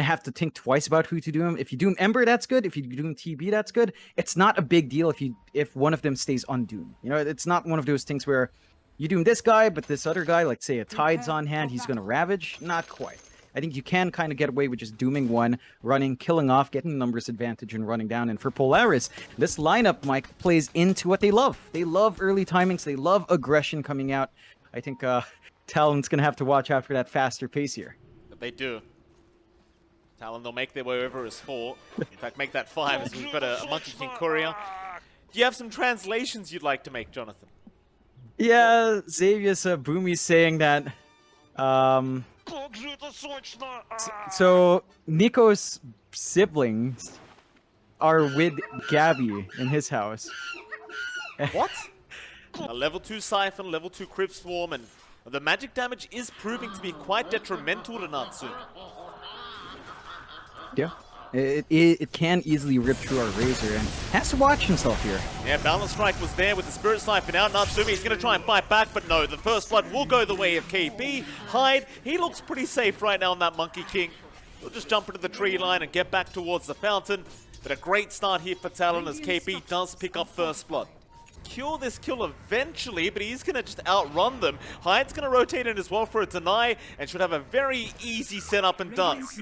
have to think twice about who to doom. If you doom Ember, that's good. If you doom TB, that's good. It's not a big deal if one of them stays undoomed. You know, it's not one of those things where you doom this guy, but this other guy, like say a Tide's on hand, he's going to Ravage. Not quite. I think you can kind of get away with just dooming one, running, killing off, getting numbers advantage, and running down. And for Polaris, this lineup, Mike, plays into what they love. They love early timings. They love aggression coming out. I think Talon's going to have to watch out for that faster pace here. They do. Talon, they'll make their way over as 4. In fact, make that 5 as we've got a Monkey King courier. Do you have some translations you'd like to make, Jonathan? Yeah, Xavier's Boomy's saying that... So, Nico's siblings are with Gabby in his house. What? A level 2 Siphon, level 2 Crypt Swarm, and the magic damage is proving to be quite detrimental to Natsumi. Yeah. It can easily rip through our Razor and has to watch himself here. Yeah, Balance Strike was there with the Spirit Siphon out. Natsumi is going to try and fight back, but no, the First Blood will go the way of KB. Hyde, he looks pretty safe right now on that Monkey King. He'll just jump into the tree line and get back towards the fountain. But a great start here for Talon as KB does pick up First Blood. Kill this kill eventually, but he's going to just outrun them. Hyde's going to rotate in as well for a deny and should have a very easy setup and dance.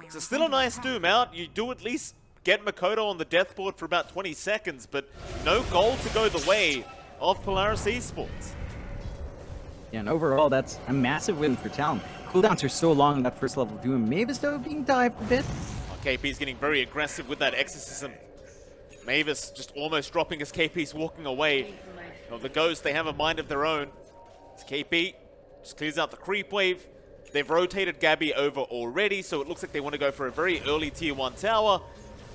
So still a nice doom out. You do at least get Makoto on the death board for about 20 seconds, but no goal to go the way of Polaris Esports. Yeah, and overall, that's a massive win for Talon. Cooldowns are so long in that first level doom. Mavis, though, being dived a bit. KP's getting very aggressive with that Exorcism. Mavis just almost dropping as KP's walking away. Well, the Ghosts, they have a mind of their own. As KP just clears out the creep wave. They've rotated Gabby over already, so it looks like they want to go for a very early tier 1 tower.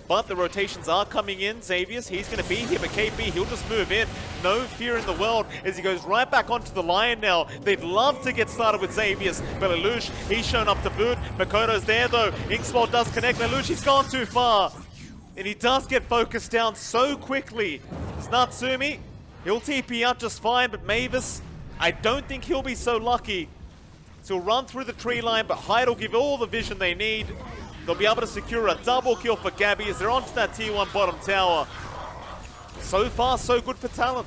But the rotations are coming in. Xavier's, he's going to be here, but KP, he'll just move in. No fear in the world as he goes right back onto the Lion now. They'd love to get started with Xavier's, but Lelouch, he's shown up to boot. Makoto's there though. Inkswell does connect. Lelouch, he's gone too far. And he does get focused down so quickly. It's Natsumi. He'll TP out just fine, but Mavis, I don't think he'll be so lucky. So he'll run through the tree line, but Hyde will give all the vision they need. They'll be able to secure a double kill for Gabby as they're onto that tier 1 bottom tower. So far, so good for Talon.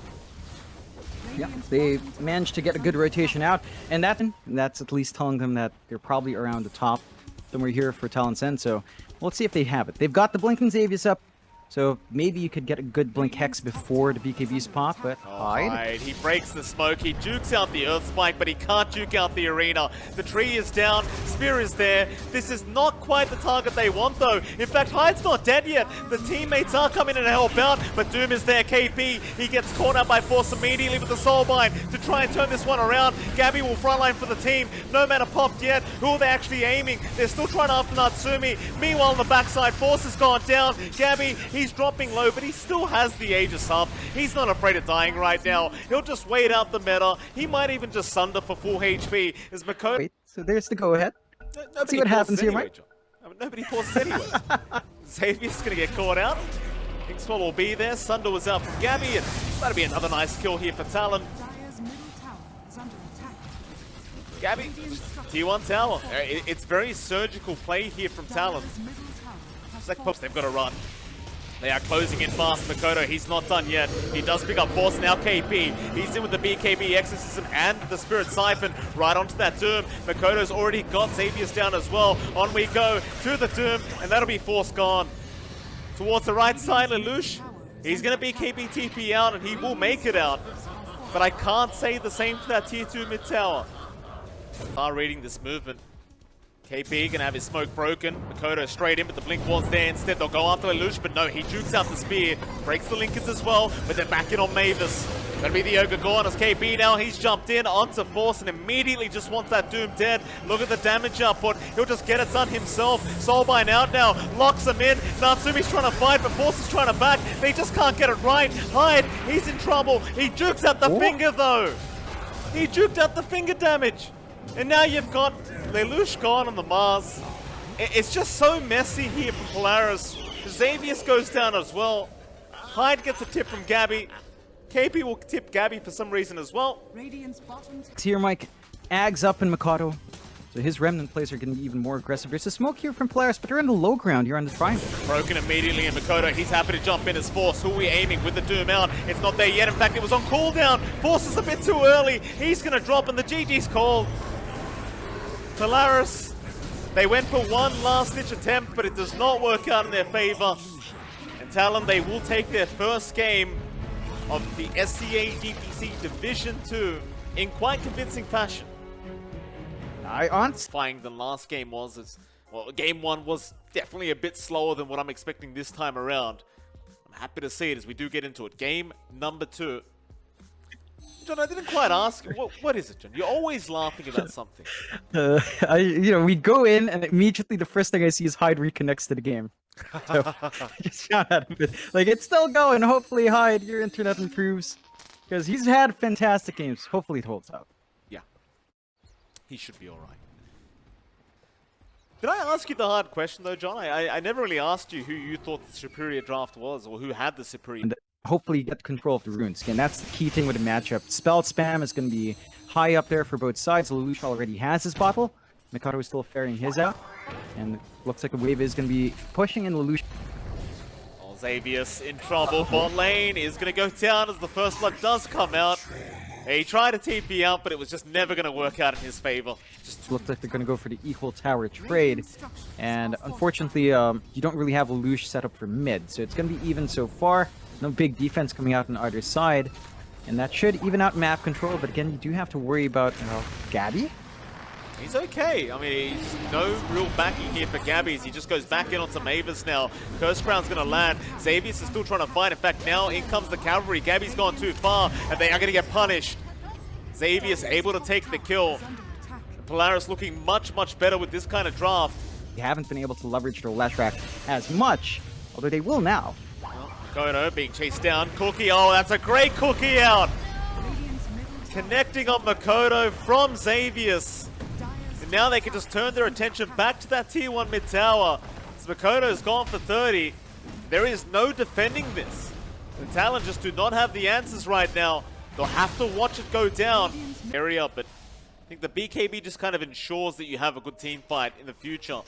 Yeah, they managed to get a good rotation out, and that's at least telling them that they're probably around the top. Then we're here for Talon's End, so let's see if they have it. They've got the Blinking Xavier's up, so maybe you could get a good Blink Hex before the BKB's pop, but Hyde. He breaks the smoke, he jukes out the Earth Spike, but he can't juke out the arena. The tree is down, Spear is there. This is not quite the target they want though. In fact, Hyde's not dead yet. The teammates are coming in to help out, but Doom is there. KP, he gets caught out by Force immediately with the Soulbind to try and turn this one around. Gabby will frontline for the team. No mana popped yet. Who are they actually aiming? They're still trying after Natsumi. Meanwhile, on the backside, Force has gone down. Gabby, he's dropping low, but he still has the Aegis up. He's not afraid of dying right now. He'll just wait out the meta. He might even just Sunder for full HP as Makoto. Wait, so there's the go-ahead. Let's see what happens here, Mike. Nobody pauses anyway. Xavier's going to get caught out. Inkswell will be there. Sunder was out from Gabby, and that'll be another nice kill here for Talon. Gabby, tier 1 tower. It's very surgical play here from Talon. They've got to run. They are closing in fast. Makoto, he's not done yet. He does pick up Force now. KP, he's in with the BKB Exorcism and the Spirit Siphon right onto that Doom. Makoto's already got Xavier's down as well. On we go to the Doom, and that'll be Force gone. Towards the right side, Lelouch, he's going to BKB TP out, and he will make it out. But I can't say the same for that tier 2 mid tower. Are reading this movement. KP gonna have his smoke broken. Makoto straight in, but the blink was there. Instead, they'll go after Lelouch, but no, he jukes out the spear. Breaks the Linkers as well, but they're back in on Mavis. Gonna be the Ogre gone as KP now. He's jumped in onto Force and immediately just wants that Doom dead. Look at the damage output. He'll just get it done himself. Soulbind out now. Locks him in. Natsumi's trying to fight, but Force is trying to back. They just can't get it right. Hyde, he's in trouble. He jukes out the finger though. He juked out the finger damage. And now you've got Lelouch gone on the Mars. It's just so messy here for Polaris. Xavier's goes down as well. Hyde gets a tip from Gabby. KP will tip Gabby for some reason as well. Here, Mike. Ags up in Makoto. So his Remnant plays are going to be even more aggressive. There's a smoke here from Polaris, but they're in the low ground here on the triangle. Broken immediately in MLPDota. He's happy to jump in as Force. Who are we aiming with the Doom out? It's not there yet. In fact, it was on cooldown. Force is a bit too early. He's going to drop, and the GG's called. Polaris, they went for one last-ditch attempt, but it does not work out in their favor. And Talon, they will take their first game of the SCA DPC Division 2 in quite convincing fashion. Than last game was. Well, game 1 was definitely a bit slower than what I'm expecting this time around. I'm happy to see it as we do get into it. Game number 2. John, I didn't quite ask you. What is it, John? You're always laughing about something. We go in and immediately the first thing I see is Hyde reconnects to the game. So just shout at him. Like, it's still going. Hopefully, Hyde, your internet improves. Because he's had fantastic games. Hopefully it holds out. Yeah. He should be alright. Did I ask you the hard question though, John? I never really asked you who you thought the superior draft was, or who had the superior. And hopefully you get control of the runes. Again, that's the key thing with the matchup. Spell spam is going to be high up there for both sides. Lelouch already has his bottle. Mikado is still ferrying his out. And looks like the wave is going to be pushing in Lelouch. Oh, Xavius in trouble. Bot lane is going to go down as the first blood does come out. He tried to TP out, but it was just never going to work out in his favor. Just looks like they're going to go for the equal tower trade. And unfortunately, you don't really have Lelouch set up for mid. So it's going to be even so far. No big defense coming out on either side. And that should even out map control. But again, you do have to worry about Gabby. He's okay. I mean, he's no real backing here for Gabby as he just goes back in onto Mavis now. Curse Crown's going to land. Xavius is still trying to fight. In fact, now in comes the cavalry. Gabby's gone too far, and they are going to get punished. Xavius able to take the kill. Polaris looking much, much better with this kind of draft. They haven't been able to leverage their Leshrac as much, although they will now. Kono being chased down. Cookie, oh, that's a great cookie out. Connecting on Makoto from Xavius. Now they can just turn their attention back to that tier 1 mid tower. As Makoto's gone for 30. There is no defending this. The Talon just do not have the answers right now. They'll have to watch it go down. Area, but I think the BKB just kind of ensures that you have a good team fight in the future.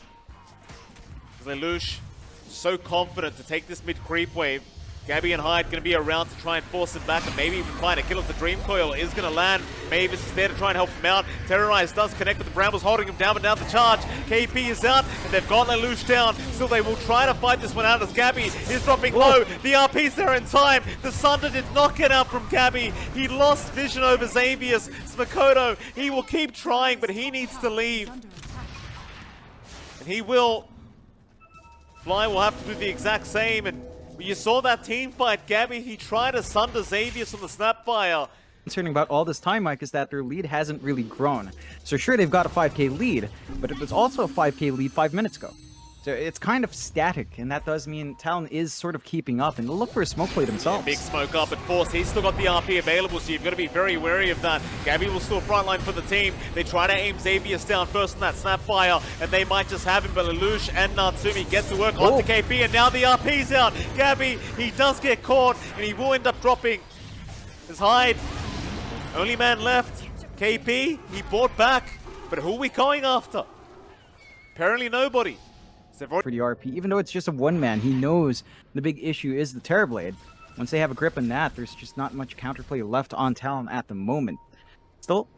Lelouch, so confident to take this mid creep wave. Gabby and Hyde going to be around to try and force him back and maybe even find a kill if the Dream Coil is going to land. Mavis is there to try and help him out. Terrorize does connect, but the Brambles holding him down, but now the charge. KP is out, and they've got Lelouch down. Still, they will try to fight this one out as Gabby is dropping low. The RP's there in time. The Sunder did not get out from Gabby. He lost vision over Xavius. Makoto, he will keep trying, but he needs to leave. And he will. Fly will have to do the exact same, and you saw that team fight. Gabby, he tried to sunder Xavius on the Snapfire. Concerning about all this time, Mike, is that their lead hasn't really grown. So sure, they've got a 5k lead, but it was also a 5k lead 5 minutes ago. So it's kind of static, and that does mean Talon is sort of keeping up, and they'll look for a smoke play themselves. Yeah, big smoke up at Force. He's still got the RP available, so you've got to be very wary of that. Gabby will still frontline for the team. They try to aim Xavius down first on that Snapfire, and they might just have him, but Lelouch and Natsumi get to work onto KP, and now the RP's out. Gabby, he does get caught, and he will end up dropping his Hyde. Only man left. KP, he bought back, but who are we going after? Apparently nobody. For the RP, even though it's just a one-man, he knows the big issue is the Terrorblade. Once they have a grip on that, there's just not much counterplay left on Talon at the moment. Still,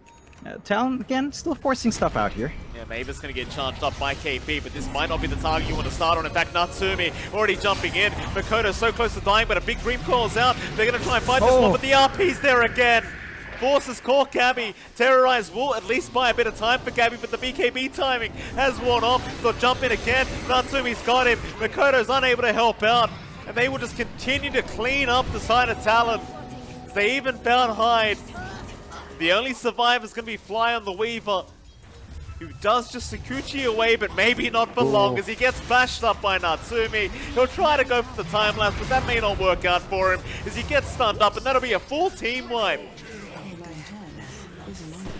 Talon, again, still forcing stuff out here. Yeah, Mavis going to get charged up by KP, but this might not be the target you want to start on. In fact, Natsumi already jumping in. Makoto's so close to dying, but a big Dream Coil's out. They're going to try and fight this one, but the RP's there again. Forces caught Gabby. Terrorize will at least buy a bit of time for Gabby, but the BKB timing has worn off. They'll jump in again. Natsumi's got him. Makoto's unable to help out. And they will just continue to clean up the side of Talon. They even found Hyde. The only survivor is going to be Fly on the Weaver, who does just Sakuchi away, but maybe not for long as he gets bashed up by Natsumi. He'll try to go for the time lapse, but that may not work out for him as he gets stunned up, and that'll be a full team wipe.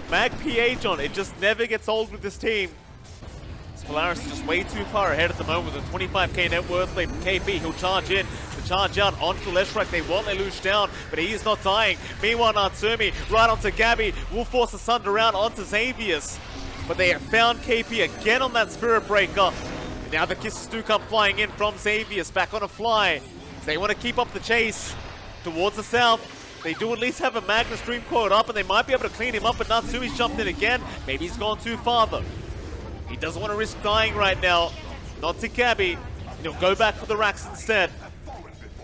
Mag PH on, it just never gets old with this team. Polaris is just way too far ahead at the moment with a 25k net worth lead from KP. He'll charge in, the charge out onto Leshrac. They want Lelouch down, but he is not dying. Meanwhile, Natsumi right onto Gabby will force the Sunder around onto Xavius. but they have found KP again on that Spirit Breaker. And now the kisses do come flying in from Xavius, back on a fly. They want to keep up the chase towards the south. They do at least have a Magnus Dream Coil up, and they might be able to clean him up, but Natsumi's jumped in again. Maybe he's gone too far, though. He doesn't want to risk dying right now. Not to Gabby. He'll go back for the racks instead.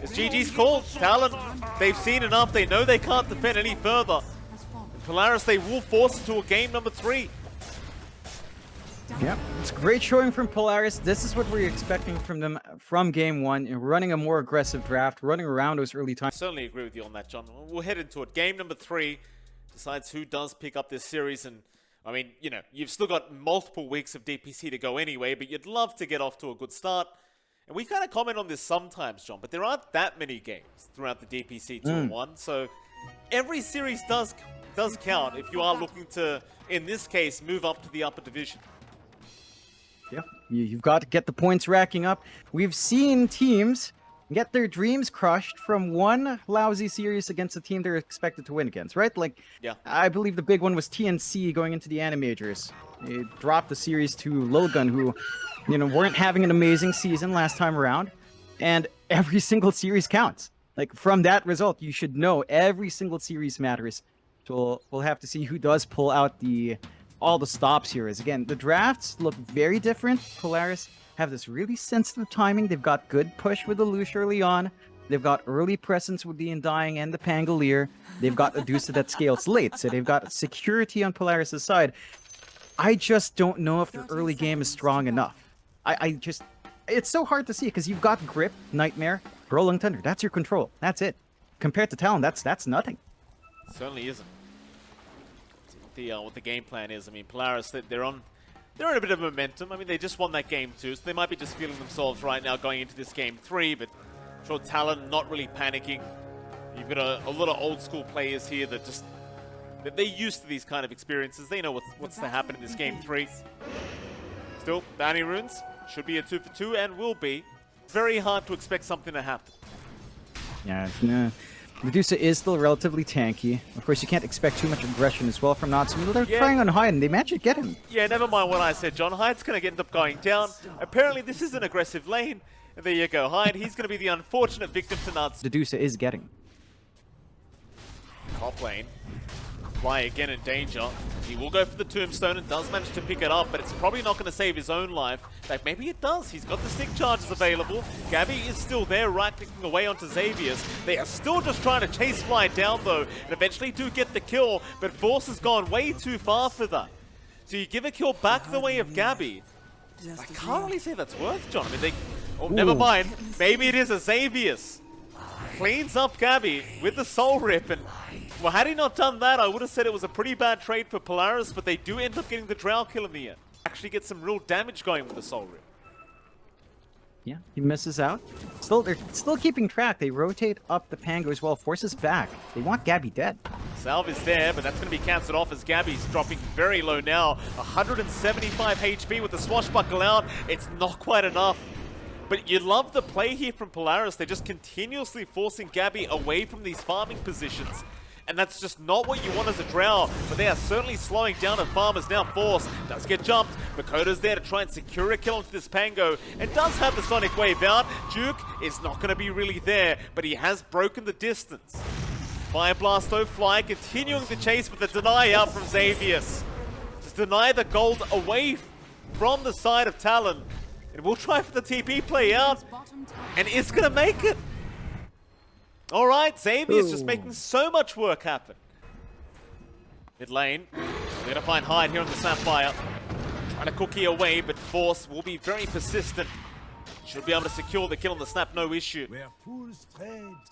It's GG's called. Talon, they've seen enough. They know they can't defend any further. And Polaris, they will force it to a game number 3. Yeah, it's great showing from Polaris. This is what we're expecting from them from game 1. Running a more aggressive draft, running around those early times. I certainly agree with you on that, John. We'll head into it. Game number 3 decides who does pick up this series. And I mean, you know, you've still got multiple weeks of DPC to go anyway, but you'd love to get off to a good start. And we kind of comment on this sometimes, John, but there aren't that many games throughout the DPC 2-1. So every series does count if you are looking to, in this case, move up to the upper division. Yeah, you've got to get the points racking up. We've seen teams get their dreams crushed from one lousy series against a team they're expected to win against, right? Like, yeah. I believe the big one was TNC going into the Animajors. They dropped the series to Logan, who, you know, weren't having an amazing season last time around. And every single series counts. Like, from that result, you should know every single series matters. So we'll have to see who does pull out all the stops here. Is again, the drafts look very different. Polaris have this really sensitive timing. They've got good push with the Lush early on. They've got early presence with the Undying and the Pangolier. They've got Adusa that scales late, so they've got security on Polaris' side. I just don't know if their early game is strong enough. It's so hard to see because you've got Grip, Nightmare, Rolling Thunder. That's your control. That's it. Compared to Talon, that's nothing. Certainly isn't. What the game plan is. I mean, Polaris, they're in a bit of momentum. I mean, they just won that game 2, so they might be just feeling themselves right now going into this game 3, but I'm sure Talon not really panicking. You've got a lot of old school players here that they're used to these kind of experiences. They know what's to happen in this game 3. Still, Bounty Runes should be a 2 for 2 and will be. Very hard to expect something to happen. Yeah, Medusa is still relatively tanky. Of course, you can't expect too much aggression as well from Natsume. They're trying on Hyde, and they managed to get him. Yeah, never mind what I said, John. Hyde's going to end up going down. Apparently, this is an aggressive lane. And there you go, Hyde. He's going to be the unfortunate victim to Natsume. Medusa is getting. Top lane. Fly again in danger. He will go for the tombstone and does manage to pick it up, but it's probably not going to save his own life. In fact, maybe it does. He's got the stick charges available. Gabby is still there, right-clicking away onto Xavius. They are still just trying to chase Fly down, though, and eventually do get the kill, but Force has gone way too far for that. So you give a kill back the way of Gabby. I can't really say that's worth, John. I mean, never mind. Maybe it is a Xavius. Cleans up Gabby with the Soul Rip, and well, had he not done that, I would have said it was a pretty bad trade for Polaris, but they do end up getting the Drow kill in the end. Actually get some real damage going with the Soul Rip. Yeah, he misses out. They're still keeping track. They rotate up the Pango as well. Forces back. They want Gabby dead. Salve is there, but that's going to be cancelled off as Gabby's dropping very low now. 175 HP with the swashbuckle out. It's not quite enough. But you love the play here from Polaris. They're just continuously forcing Gabby away from these farming positions. And that's just not what you want as a Drow, but they are certainly slowing down a farm as now Force does get jumped. Makoto's there to try and secure a kill onto this Pango and does have the Sonic Wave out. Duke is not going to be really there, but he has broken the distance. Fire Blast though, Fly continuing the chase with the deny out from Xavius. Just deny the gold away from the side of Talon. And we'll try for the TP play out, and it's going to make it. All right, Xavier's just making so much work happen. Mid lane, we're going to find Hyde here on the Sapphire. Trying to cookie away, but Force will be very persistent. Should be able to secure the kill on the snap, no issue.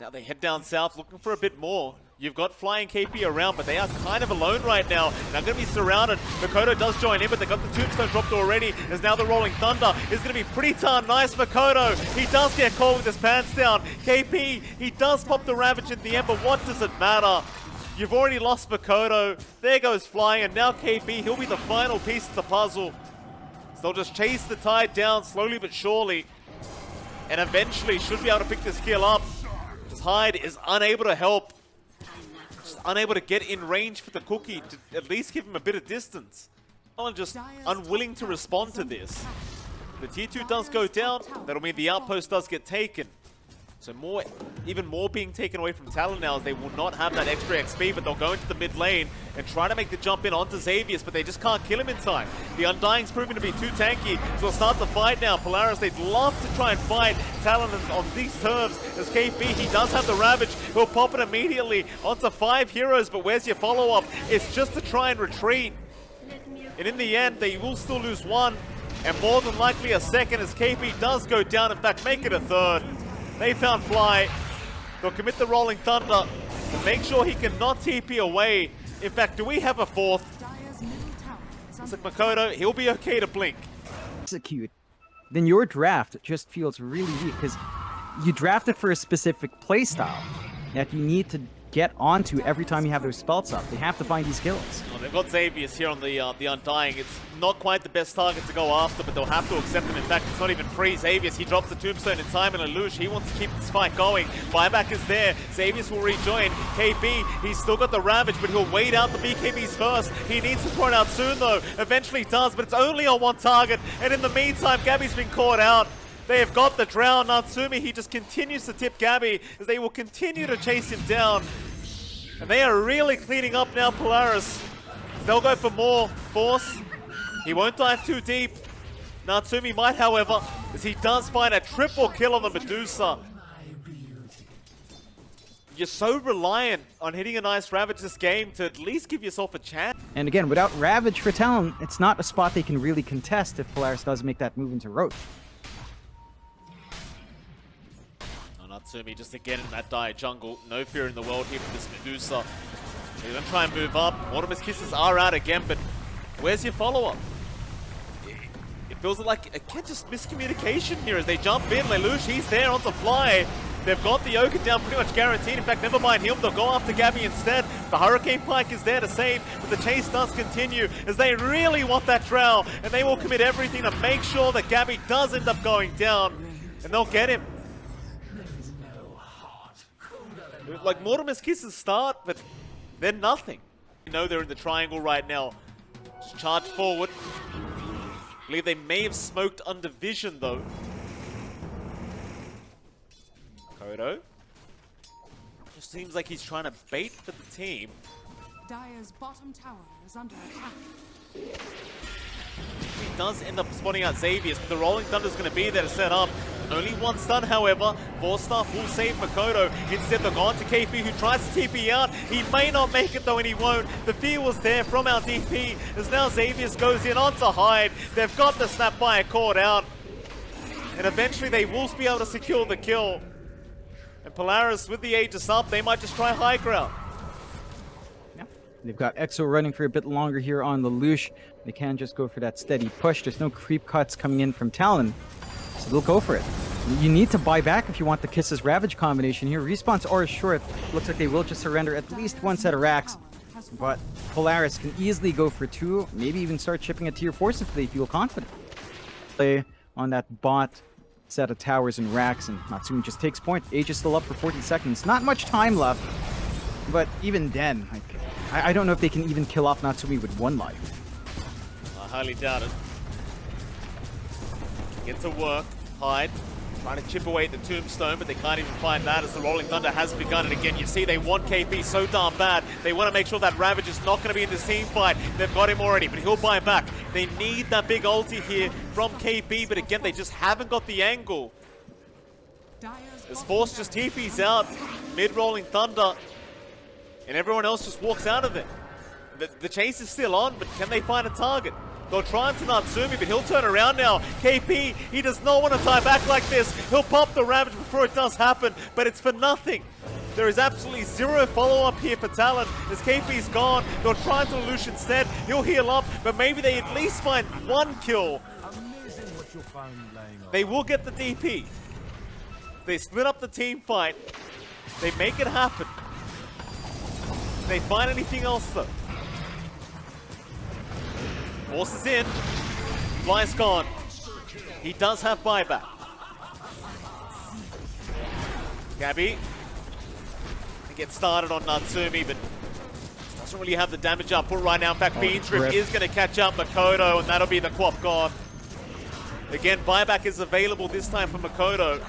Now they head down south looking for a bit more. You've got Flying KP around, but they are kind of alone right now. And I'm going to be surrounded. Makoto does join in, but they got the tombstone dropped already. There's now the Rolling Thunder. It's going to be pretty darn nice. Makoto, he does get caught with his pants down. KP, he does pop the Ravage in the end, but what does it matter? You've already lost Makoto. There goes Flying, and now KP, he'll be the final piece of the puzzle. So they'll just chase the tide down slowly but surely. And eventually should be able to pick this kill up. Because Hyde is unable to help. Just unable to get in range for the cookie to at least give him a bit of distance. Talon just unwilling to respond to this. The tier 2 does go down, that'll mean the outpost does get taken. So even more being taken away from Talon now, as they will not have that extra XP, but they'll go into the mid lane and try to make the jump in onto Xavius, but they just can't kill him in time. The Undying's proven to be too tanky, so they'll start the fight now. Polaris, they'd love to try and fight Talon on these terms. As KP, he does have the Ravage, he'll pop it immediately onto 5 heroes, but where's your follow-up? It's just to try and retreat. And in the end, they will still lose one, and more than likely a second, as KP does go down, in fact, make it a third. They found Fly. They'll commit the Rolling Thunder to make sure he cannot TP away. In fact, do we have a fourth? It's like Makoto, he'll be okay to blink. Execute. Then your draft just feels really weak because you drafted for a specific playstyle that you need to get onto every time you have those spells up. They have to find these kills. Well, they've got Xavius here on the Undying. It's not quite the best target to go after, but they'll have to accept him. In fact, it's not even free. Xavius, he drops the Tombstone in time, and Lelouch, he wants to keep this fight going. Buyback is there. Xavius will rejoin. KB, he's still got the Ravage, but he'll wait out the BKBs first. He needs to throw it out soon, though. Eventually does, but it's only on one target. And in the meantime, Gabby's been caught out. They have got the drown. Natsumi, he just continues to tip Gabby as they will continue to chase him down. And they are really cleaning up now, Polaris. They'll go for more force. He won't dive too deep. Natsumi might, however, as he does find a triple kill on the Medusa. You're so reliant on hitting a nice Ravage this game to at least give yourself a chance. And again, without Ravage for Talon, it's not a spot they can really contest if Polaris does make that move into Roach. Natsumi just again in that dire jungle. No fear in the world here for this Medusa. They're going to try and move up. Mortimer's kisses are out again, but where's your follow-up? It feels like, again, just miscommunication here as they jump in. Lelouch, he's there onto Fly. They've got the Yoga down pretty much guaranteed. In fact, never mind him. They'll go after Gabby instead. The Hurricane Pike is there to save, but the chase does continue as they really want that drow, and they will commit everything to make sure that Gabby does end up going down, and they'll get him. Like, Mortimer's kisses start, but they're nothing. You know they're in the triangle right now. Just charge forward. I believe they may have smoked under vision, though. Kodo. Just seems like he's trying to bait for the team. Dire's bottom tower is under attack. He does end up spotting out Xavius, but the Rolling Thunder's going to be there to set up. Only one stun, however. Forstaff will save Makoto. Instead, they're gone to KP, who tries to TP out. He may not make it, though, and he won't. The fear was there from our DP, as now Xavius goes in onto Hyde. They've got the Snapfire caught out. And eventually, they will be able to secure the kill. And Polaris, with the Aegis up, they might just try high ground. They've got Exo running for a bit longer here on the Lelouch. They can just go for that steady push. There's no creep cuts coming in from Talon, so they'll go for it. You need to buy back if you want the Kisses Ravage combination here. Respawns are short. Looks like they will just surrender at least one set of racks, but Polaris can easily go for 2, maybe even start chipping a tier 4 if they feel confident. Play on that bot set of towers and racks, and Natsumi just takes point. Age is still up for 40 seconds. Not much time left, but even then, I don't know if they can even kill off Natsumi with 1 life. I highly doubt it. Get to work. Hyde trying to chip away at the Tombstone, but they can't even find that as the Rolling Thunder has begun. And again, you see they want KP so darn bad. They want to make sure that Ravage is not going to be in this team fight. They've got him already, but he'll buy back. They need that big ulti here from KP, but again, they just haven't got the angle. As Force just TPs out, mid-Rolling Thunder, and everyone else just walks out of it. The chase is still on, but can they find a target? They'll try into Natsumi, but he'll turn around now. KP, he does not want to tie back like this. He'll pop the Ravage before it does happen, but it's for nothing. There is absolutely zero follow-up here for Talon. As KP's gone, they'll try into Lelouch instead. He'll heal up, but maybe they at least find 1 kill. They will get the DP. They split up the team fight. They make it happen. They find anything else, though. Force is in. Fly's gone. He does have buyback. Gabby. They get started on Natsumi, but doesn't really have the damage output right now. In fact, Beantrip rip. is going to catch up Makoto, and that'll be the Quap gone. Again, buyback is available this time for Makoto.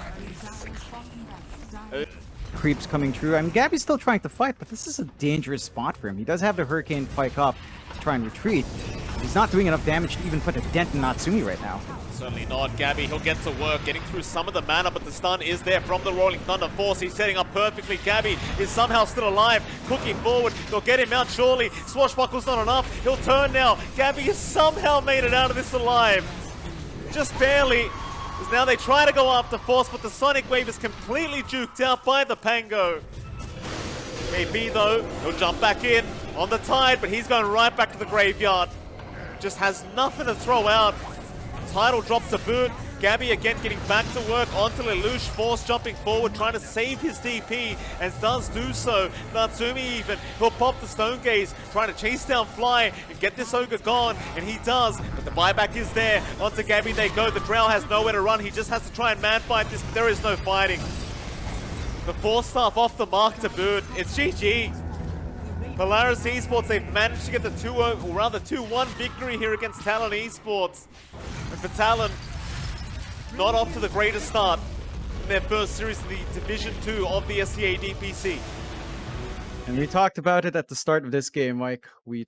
Creeps coming through. I mean, Gabby's still trying to fight, but this is a dangerous spot for him. He does have the Hurricane Pike up to try and retreat. He's not doing enough damage to even put a dent in Natsumi right now. Certainly not. Gabby, he'll get to work, getting through some of the mana, but the stun is there from the Rolling Thunder Force. He's setting up perfectly. Gabby is somehow still alive, cooking forward. They'll get him out surely. Swashbuckle's not enough. He'll turn now. Gabby has somehow made it out of this alive. Just barely. As now they try to go after Force, but the Sonic Wave is completely juked out by the Pango. Maybe though, he'll jump back in on the Tide, but he's going right back to the graveyard. Just has nothing to throw out. Tidal drop to boot. Gabby again getting back to work onto Lelouch. Force jumping forward, trying to save his DP, and does do so. Natsumi even, he'll pop the Stone Gaze, trying to chase down Fly and get this Ogre gone, and he does, but the buyback is there. Onto Gabby they go. The Drow has nowhere to run. He just has to try and man fight this, but there is no fighting. The Force staff off the mark to boot. It's GG. Polaris Esports, they've managed to get the 2-0, or rather 2-1 victory here against Talon Esports. And for Talon, not off to the greatest start in their first series in the Division 2 of the SCA DPC. And we talked about it at the start of this game, Mike. We